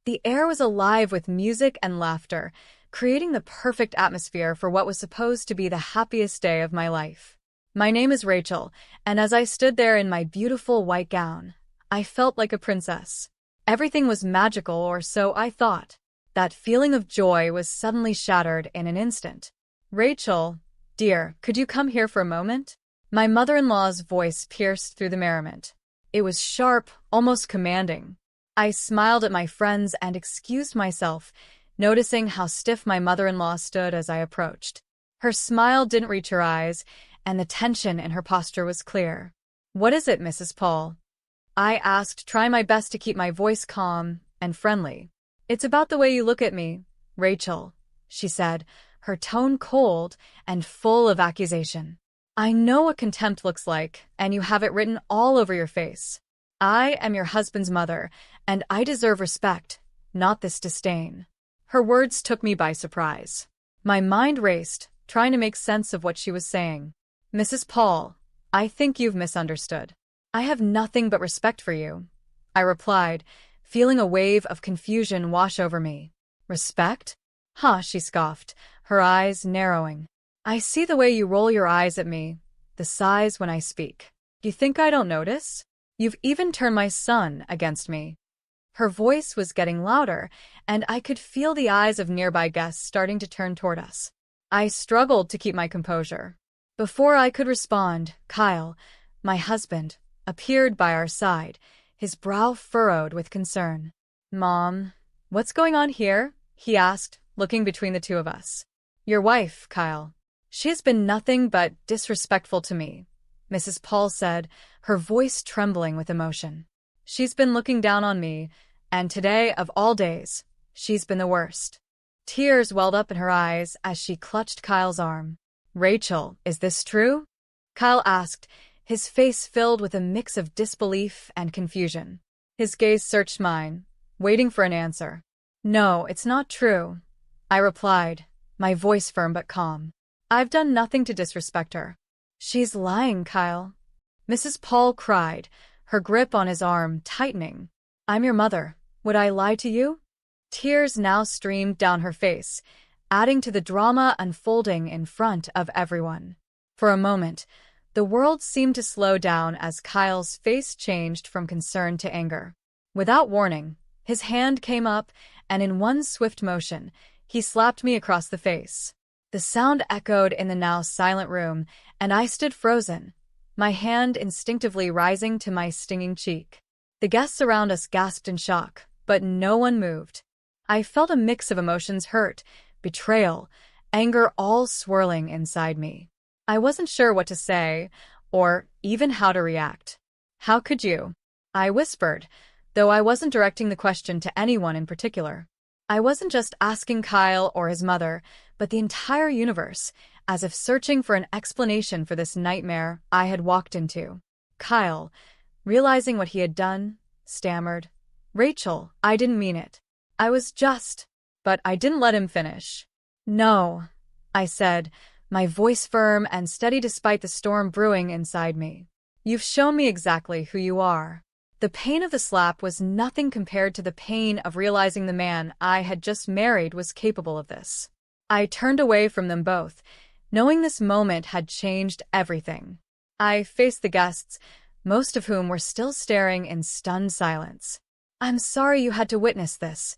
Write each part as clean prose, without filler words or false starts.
The air was alive with music and laughter, creating the perfect atmosphere for what was supposed to be the happiest day of my life. My name is Rachel, and as I stood there in my beautiful white gown, I felt like a princess. Everything was magical, or so I thought. That feeling of joy was suddenly shattered in an instant. "Rachel, dear, could you come here for a moment?" My mother-in-law's voice pierced through the merriment. It was sharp, almost commanding. I smiled at my friends and excused myself, noticing how stiff my mother-in-law stood as I approached. Her smile didn't reach her eyes, and the tension in her posture was clear. "What is it, Mrs. Paul?" I asked, trying my best to keep my voice calm and friendly. "It's about the way you look at me, Rachel," she said, her tone cold and full of accusation. "I know what contempt looks like, and you have it written all over your face. I am your husband's mother, and I deserve respect, not this disdain." Her words took me by surprise. My mind raced, trying to make sense of what she was saying. "Mrs. Paul, I think you've misunderstood. I have nothing but respect for you," I replied, feeling a wave of confusion wash over me. "Respect? Huh," she scoffed, her eyes narrowing. "I see the way you roll your eyes at me, the sighs when I speak. You think I don't notice? You've even turned my son against me." Her voice was getting louder, and I could feel the eyes of nearby guests starting to turn toward us. I struggled to keep my composure. Before I could respond, Kyle, my husband, appeared by our side, his brow furrowed with concern. "Mom, what's going on here?" he asked, looking between the two of us. "Your wife, Kyle. She has been nothing but disrespectful to me," Mrs. Paul said, her voice trembling with emotion. "She's been looking down on me, and today, of all days, she's been the worst." Tears welled up in her eyes as she clutched Kyle's arm. "Rachel, is this true?" Kyle asked, his face filled with a mix of disbelief and confusion. His gaze searched mine, waiting for an answer. "No, it's not true," I replied, my voice firm but calm. "I've done nothing to disrespect her." "She's lying, Kyle," Mrs. Paul cried, her grip on his arm tightening. "I'm your mother. Would I lie to you?" Tears now streamed down her face, adding to the drama unfolding in front of everyone. For a moment, the world seemed to slow down as Kyle's face changed from concern to anger. Without warning, his hand came up, and in one swift motion, he slapped me across the face. The sound echoed in the now silent room, and I stood frozen, my hand instinctively rising to my stinging cheek. The guests around us gasped in shock, but no one moved. I felt a mix of emotions: hurt, betrayal, anger, all swirling inside me. I wasn't sure what to say, or even how to react. "How could you?" I whispered, though I wasn't directing the question to anyone in particular. I wasn't just asking Kyle or his mother, but the entire universe, as if searching for an explanation for this nightmare I had walked into. Kyle, realizing what he had done, stammered, "Rachel, I didn't mean it. I was just..." But I didn't let him finish. "No," I said, my voice firm and steady despite the storm brewing inside me. "You've shown me exactly who you are." The pain of the slap was nothing compared to the pain of realizing the man I had just married was capable of this. I turned away from them both, knowing this moment had changed everything. I faced the guests, most of whom were still staring in stunned silence. "I'm sorry you had to witness this,"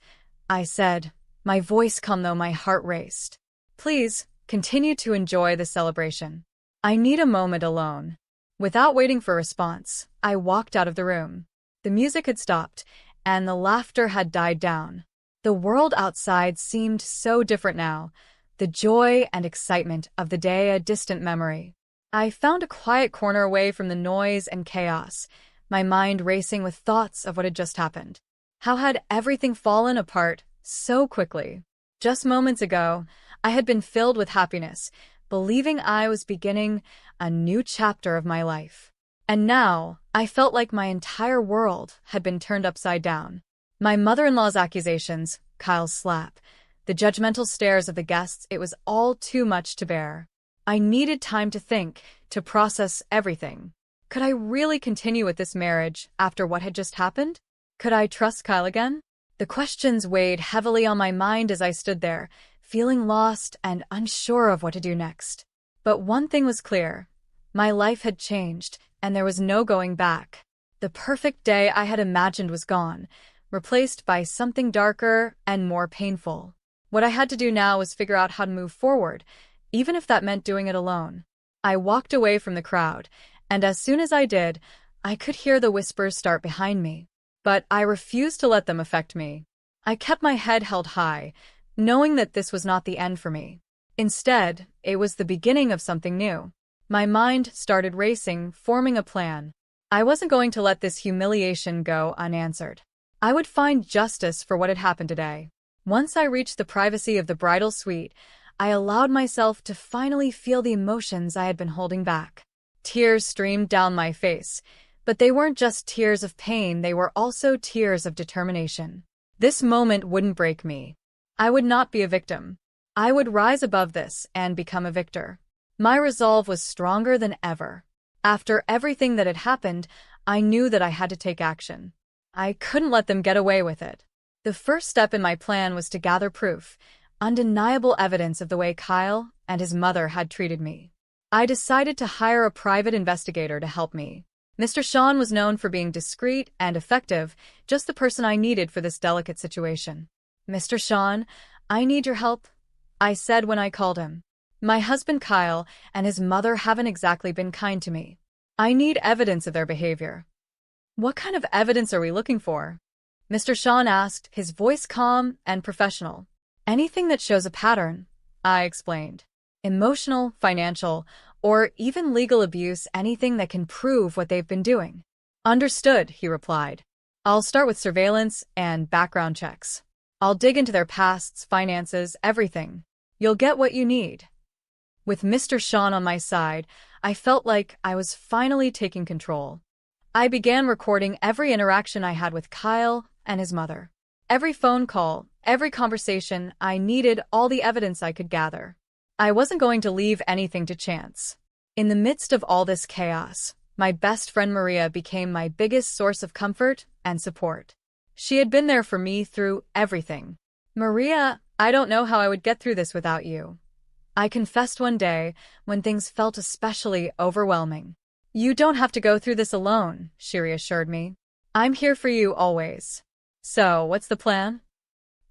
I said, my voice calm though my heart raced. "Please, continue to enjoy the celebration. I need a moment alone." Without waiting for a response, I walked out of the room. The music had stopped, and the laughter had died down. The world outside seemed so different now, the joy and excitement of the day a distant memory. I found a quiet corner away from the noise and chaos, my mind racing with thoughts of what had just happened. How had everything fallen apart so quickly? Just moments ago, I had been filled with happiness, believing I was beginning a new chapter of my life. And now, I felt like my entire world had been turned upside down. My mother-in-law's accusations, Kyle's slap, the judgmental stares of the guests, it was all too much to bear. I needed time to think, to process everything. Could I really continue with this marriage after what had just happened? Could I trust Kyle again? The questions weighed heavily on my mind as I stood there, feeling lost and unsure of what to do next. But one thing was clear. My life had changed, and there was no going back. The perfect day I had imagined was gone, replaced by something darker and more painful. What I had to do now was figure out how to move forward, even if that meant doing it alone. I walked away from the crowd, and as soon as I did, I could hear the whispers start behind me. But I refused to let them affect me. I kept my head held high, knowing that this was not the end for me. Instead, it was the beginning of something new. My mind started racing, forming a plan. I wasn't going to let this humiliation go unanswered. I would find justice for what had happened today. Once I reached the privacy of the bridal suite, I allowed myself to finally feel the emotions I had been holding back. Tears streamed down my face, but they weren't just tears of pain, they were also tears of determination. This moment wouldn't break me. I would not be a victim. I would rise above this and become a victor. My resolve was stronger than ever. After everything that had happened, I knew that I had to take action. I couldn't let them get away with it. The first step in my plan was to gather proof, undeniable evidence of the way Kyle and his mother had treated me. I decided to hire a private investigator to help me. Mr. Sean was known for being discreet and effective, just the person I needed for this delicate situation. "Mr. Sean, I need your help," I said when I called him. "My husband Kyle and his mother haven't exactly been kind to me. I need evidence of their behavior." "What kind of evidence are we looking for?" Mr. Sean asked, his voice calm and professional. "Anything that shows a pattern," I explained. "Emotional, financial, or even legal abuse, anything that can prove what they've been doing." "Understood," he replied. "I'll start with surveillance and background checks. I'll dig into their pasts, finances, everything. You'll get what you need." With Mr. Sean on my side, I felt like I was finally taking control. I began recording every interaction I had with Kyle and his mother. Every phone call, every conversation, I needed all the evidence I could gather. I wasn't going to leave anything to chance. In the midst of all this chaos, my best friend Maria became my biggest source of comfort and support. She had been there for me through everything. "Maria, I don't know how I would get through this without you," I confessed one day when things felt especially overwhelming. "You don't have to go through this alone," she reassured me. "I'm here for you always." "So, what's the plan?"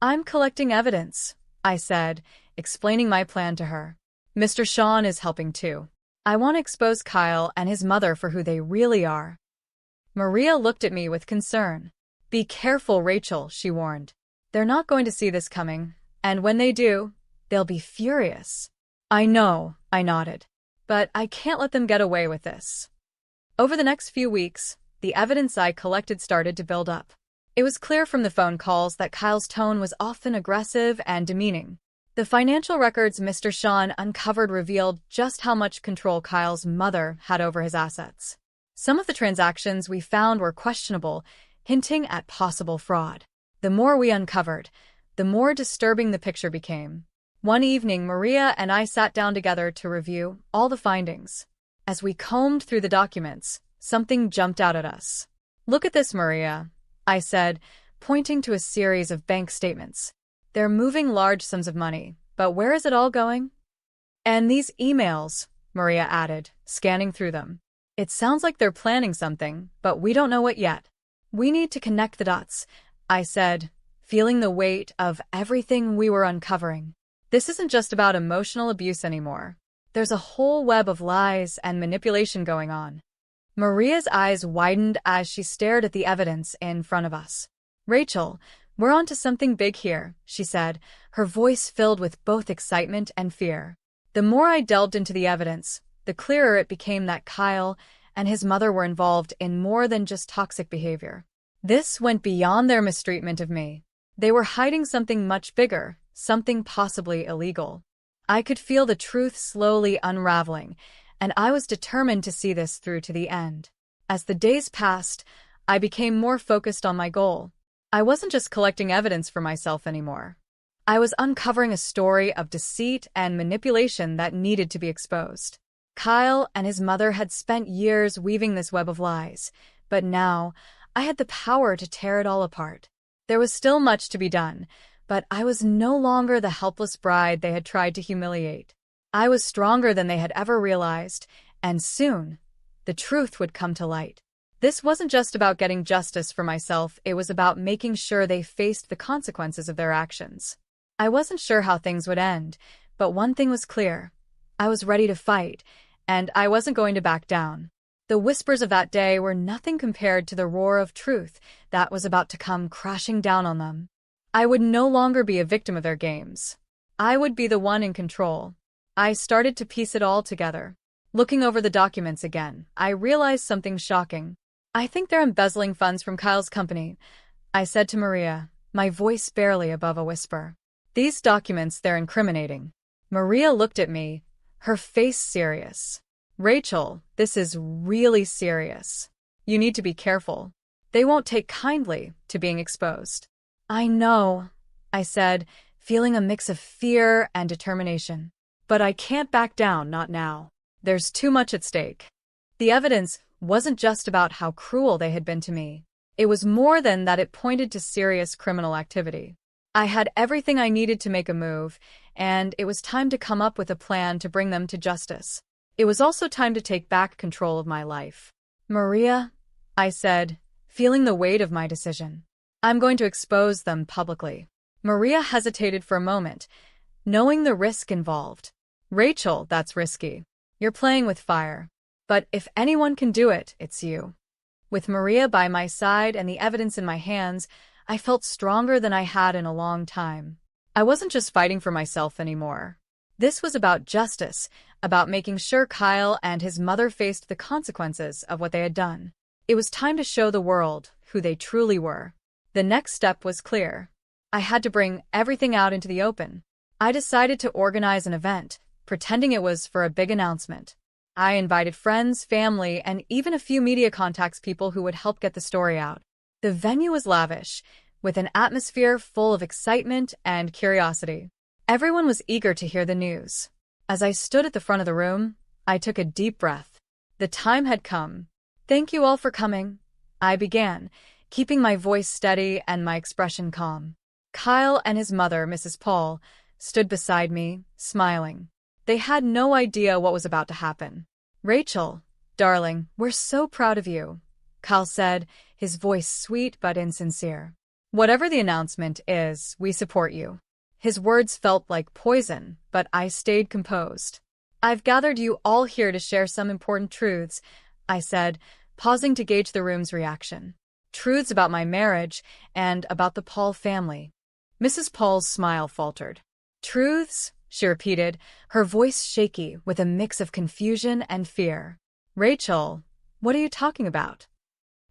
"I'm collecting evidence," I said, explaining my plan to her. "Mr. Sean is helping too. I want to expose Kyle and his mother for who they really are." Maria looked at me with concern. "Be careful, Rachel," she warned. "They're not going to see this coming, and when they do, they'll be furious." "I know," I nodded. "But I can't let them get away with this." Over the next few weeks, the evidence I collected started to build up. It was clear from the phone calls that Kyle's tone was often aggressive and demeaning. The financial records Mr. Sean uncovered revealed just how much control Kyle's mother had over his assets. Some of the transactions we found were questionable, hinting at possible fraud. The more we uncovered, the more disturbing the picture became. One evening, Maria and I sat down together to review all the findings. As we combed through the documents, something jumped out at us. "Look at this, Maria," I said, pointing to a series of bank statements. "They're moving large sums of money, but where is it all going?" "And these emails," Maria added, scanning through them. "It sounds like they're planning something, but we don't know what yet." "We need to connect the dots," I said, feeling the weight of everything we were uncovering. "This isn't just about emotional abuse anymore. There's a whole web of lies and manipulation going on." Maria's eyes widened as she stared at the evidence in front of us. "Rachel, we're on to something big here," she said, her voice filled with both excitement and fear. The more I delved into the evidence, the clearer it became that Kyle and his mother were involved in more than just toxic behavior. This went beyond their mistreatment of me. They were hiding something much bigger, something possibly illegal. I could feel the truth slowly unraveling, and I was determined to see this through to the end. As the days passed, I became more focused on my goal. I wasn't just collecting evidence for myself anymore. I was uncovering a story of deceit and manipulation that needed to be exposed. Kyle and his mother had spent years weaving this web of lies, but now I had the power to tear it all apart. There was still much to be done, but I was no longer the helpless bride they had tried to humiliate. I was stronger than they had ever realized, and soon, the truth would come to light. This wasn't just about getting justice for myself, it was about making sure they faced the consequences of their actions. I wasn't sure how things would end, but one thing was clear. I was ready to fight, and I wasn't going to back down. The whispers of that day were nothing compared to the roar of truth that was about to come crashing down on them. I would no longer be a victim of their games. I would be the one in control. I started to piece it all together. Looking over the documents again, I realized something shocking. "I think they're embezzling funds from Kyle's company," I said to Maria, my voice barely above a whisper. "These documents, they're incriminating." Maria looked at me, her face serious. "Rachel, this is really serious. You need to be careful. They won't take kindly to being exposed." "I know," I said, feeling a mix of fear and determination. "But I can't back down, not now. There's too much at stake." The evidence wasn't just about how cruel they had been to me. It was more than that, it pointed to serious criminal activity. I had everything I needed to make a move, and it was time to come up with a plan to bring them to justice. It was also time to take back control of my life. "Maria," I said, feeling the weight of my decision, "I'm going to expose them publicly." Maria hesitated for a moment, knowing the risk involved. "Rachel, that's risky. You're playing with fire. But if anyone can do it, it's you." With Maria by my side and the evidence in my hands, I felt stronger than I had in a long time. I wasn't just fighting for myself anymore. This was about justice, about making sure Kyle and his mother faced the consequences of what they had done. It was time to show the world who they truly were. The next step was clear. I had to bring everything out into the open. I decided to organize an event, pretending it was for a big announcement. I invited friends, family, and even a few media contacts, people who would help get the story out. The venue was lavish, with an atmosphere full of excitement and curiosity. Everyone was eager to hear the news. As I stood at the front of the room, I took a deep breath. The time had come. "Thank you all for coming," I began, keeping my voice steady and my expression calm. Kyle and his mother, Mrs. Paul, stood beside me, smiling. They had no idea what was about to happen. "Rachel, darling, we're so proud of you," Kyle said, his voice sweet but insincere. "Whatever the announcement is, we support you." His words felt like poison, but I stayed composed. "I've gathered you all here to share some important truths," I said, pausing to gauge the room's reaction. "Truths about my marriage and about the Paul family." Mrs. Paul's smile faltered. "Truths?" she repeated, her voice shaky with a mix of confusion and fear. "Rachel, what are you talking about?"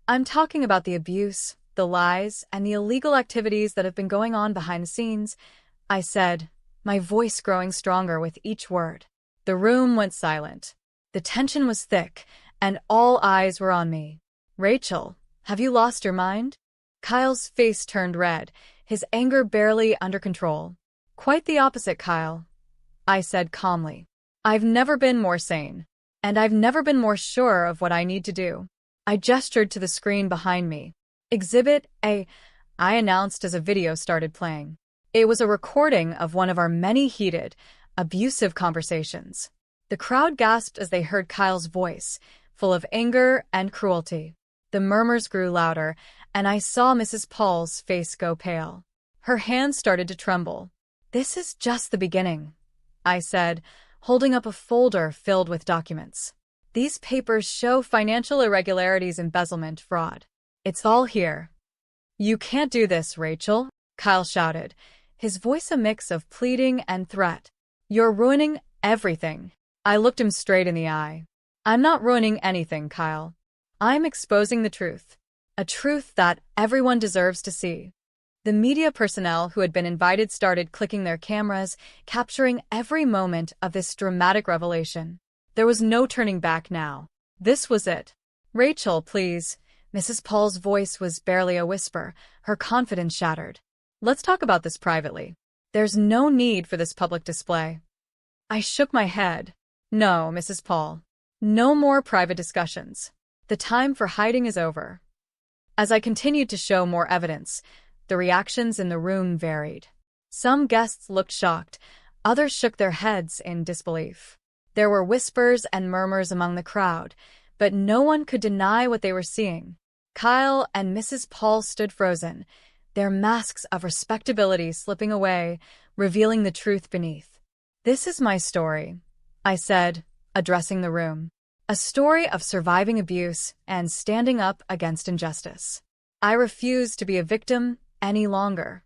"I'm talking about the abuse, the lies, and the illegal activities that have been going on behind the scenes," I said, my voice growing stronger with each word. The room went silent. The tension was thick, and all eyes were on me. "Rachel, have you lost your mind?" Kyle's face turned red, his anger barely under control. "Quite the opposite, Kyle," I said calmly. "I've never been more sane, and I've never been more sure of what I need to do." I gestured to the screen behind me. "Exhibit A," I announced as a video started playing. It was a recording of one of our many heated, abusive conversations. The crowd gasped as they heard Kyle's voice, full of anger and cruelty. The murmurs grew louder, and I saw Mrs. Paul's face go pale. Her hands started to tremble. "This is just the beginning," I said, holding up a folder filled with documents. "These papers show financial irregularities, embezzlement, fraud. It's all here." "You can't do this, Rachel," Kyle shouted, his voice a mix of pleading and threat. "You're ruining everything." I looked him straight in the eye. "I'm not ruining anything, Kyle. I'm exposing the truth. A truth that everyone deserves to see." The media personnel who had been invited started clicking their cameras, capturing every moment of this dramatic revelation. There was no turning back now. This was it. "Rachel, please." Mrs. Paul's voice was barely a whisper, her confidence shattered. "Let's talk about this privately. There's no need for this public display." I shook my head. "No, Mrs. Paul. No more private discussions. The time for hiding is over." As I continued to show more evidence, The reactions in the room varied. Some guests looked shocked, others shook their heads in disbelief. There were whispers and murmurs among the crowd, but no one could deny what they were seeing. Kyle and Mrs. Paul stood frozen, their masks of respectability slipping away, revealing the truth beneath. "This is my story," I said, addressing the room. "A story of surviving abuse and standing up against injustice. I refuse to be a victim any longer."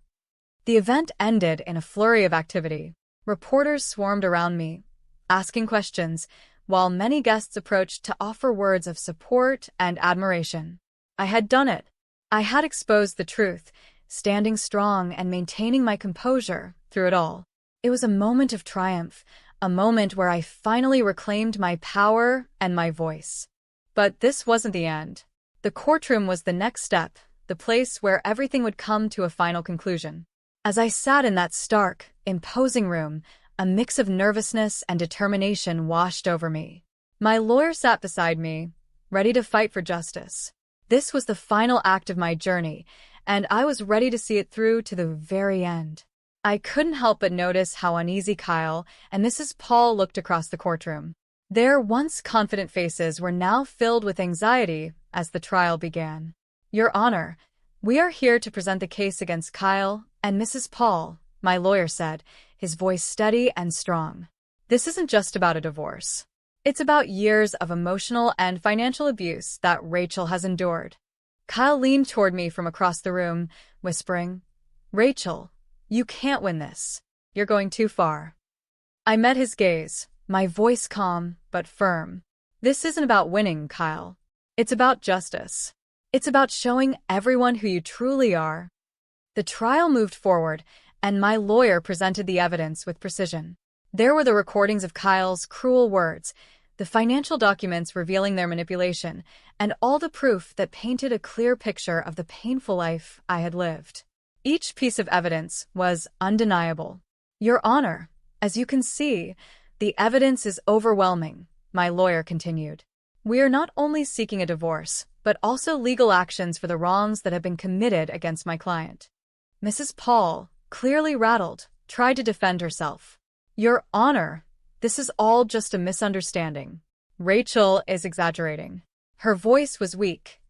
The event ended in a flurry of activity. Reporters swarmed around me, asking questions, while many guests approached to offer words of support and admiration. I had done it. I had exposed the truth, standing strong and maintaining my composure through it all. It was a moment of triumph, a moment where I finally reclaimed my power and my voice. But this wasn't the end. The courtroom was the next step, the place where everything would come to a final conclusion. As I sat in that stark, imposing room, a mix of nervousness and determination washed over me. My lawyer sat beside me, ready to fight for justice. This was the final act of my journey, and I was ready to see it through to the very end. I couldn't help but notice how uneasy Kyle and Mrs. Paul looked across the courtroom. Their once confident faces were now filled with anxiety as the trial began. "Your Honor, we are here to present the case against Kyle and Mrs. Paul," my lawyer said, his voice steady and strong. "This isn't just about a divorce. It's about years of emotional and financial abuse that Rachel has endured." Kyle leaned toward me from across the room, whispering, "Rachel, you can't win this. You're going too far." I met his gaze, my voice calm but firm. "This isn't about winning, Kyle. It's about justice. It's about showing everyone who you truly are." The trial moved forward, and my lawyer presented the evidence with precision. There were the recordings of Kyle's cruel words, the financial documents revealing their manipulation, and all the proof that painted a clear picture of the painful life I had lived. Each piece of evidence was undeniable. "Your Honor, as you can see, the evidence is overwhelming," my lawyer continued. "We are not only seeking a divorce, but also legal actions for the wrongs that have been committed against my client." Mrs. Paul, clearly rattled, tried to defend herself. "Your Honor, this is all just a misunderstanding. Rachel is exaggerating." Her voice was weak,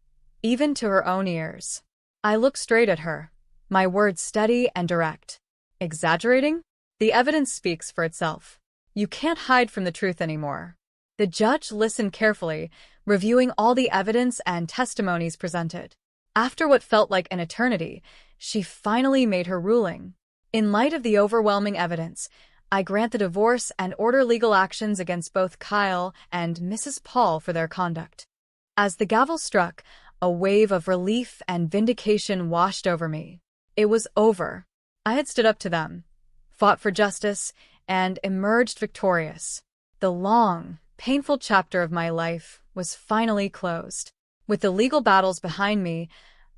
even to her own ears. I looked straight at her, my words steady and direct. "Exaggerating? The evidence speaks for itself. You can't hide from the truth anymore." The judge listened carefully, reviewing all the evidence and testimonies presented. After what felt like an eternity, she finally made her ruling. "In light of the overwhelming evidence, I grant the divorce and order legal actions against both Kyle and Mrs. Paul for their conduct." As the gavel struck, a wave of relief and vindication washed over me. It was over. I had stood up to them, fought for justice, and emerged victorious. The long, painful chapter of my life was finally closed. With the legal battles behind me,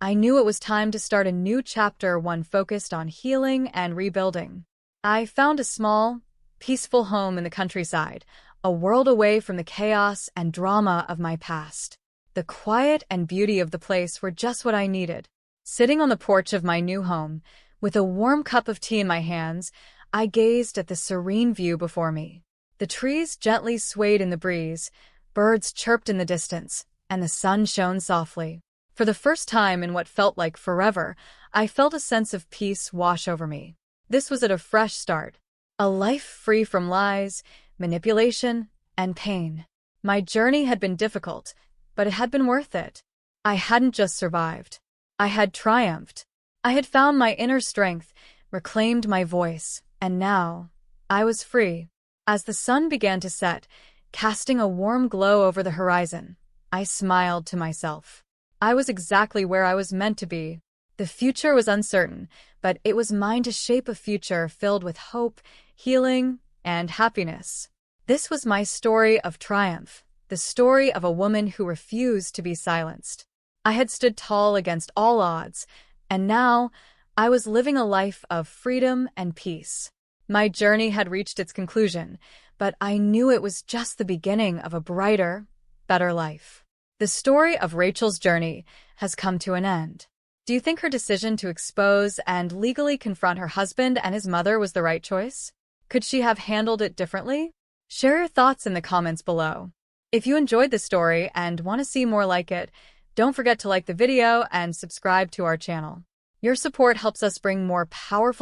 I knew it was time to start a new chapter, one focused on healing and rebuilding. I found a small, peaceful home in the countryside, a world away from the chaos and drama of my past. The quiet and beauty of the place were just what I needed. Sitting on the porch of my new home, with a warm cup of tea in my hands, I gazed at the serene view before me. The trees gently swayed in the breeze, birds chirped in the distance, and the sun shone softly. For the first time in what felt like forever, I felt a sense of peace wash over me. This was a fresh start, a life free from lies, manipulation, and pain. My journey had been difficult, but it had been worth it. I hadn't just survived. I had triumphed. I had found my inner strength, reclaimed my voice, and now I was free. As the sun began to set, casting a warm glow over the horizon, I smiled to myself. I was exactly where I was meant to be. The future was uncertain, but it was mine to shape a future filled with hope, healing, and happiness. This was my story of triumph, the story of a woman who refused to be silenced. I had stood tall against all odds, and now I was living a life of freedom and peace. My journey had reached its conclusion, but I knew it was just the beginning of a brighter, better life. The story of Rachel's journey has come to an end. Do you think her decision to expose and legally confront her husband and his mother was the right choice? Could she have handled it differently? Share your thoughts in the comments below. If you enjoyed this story and want to see more like it, don't forget to like the video and subscribe to our channel. Your support helps us bring more powerful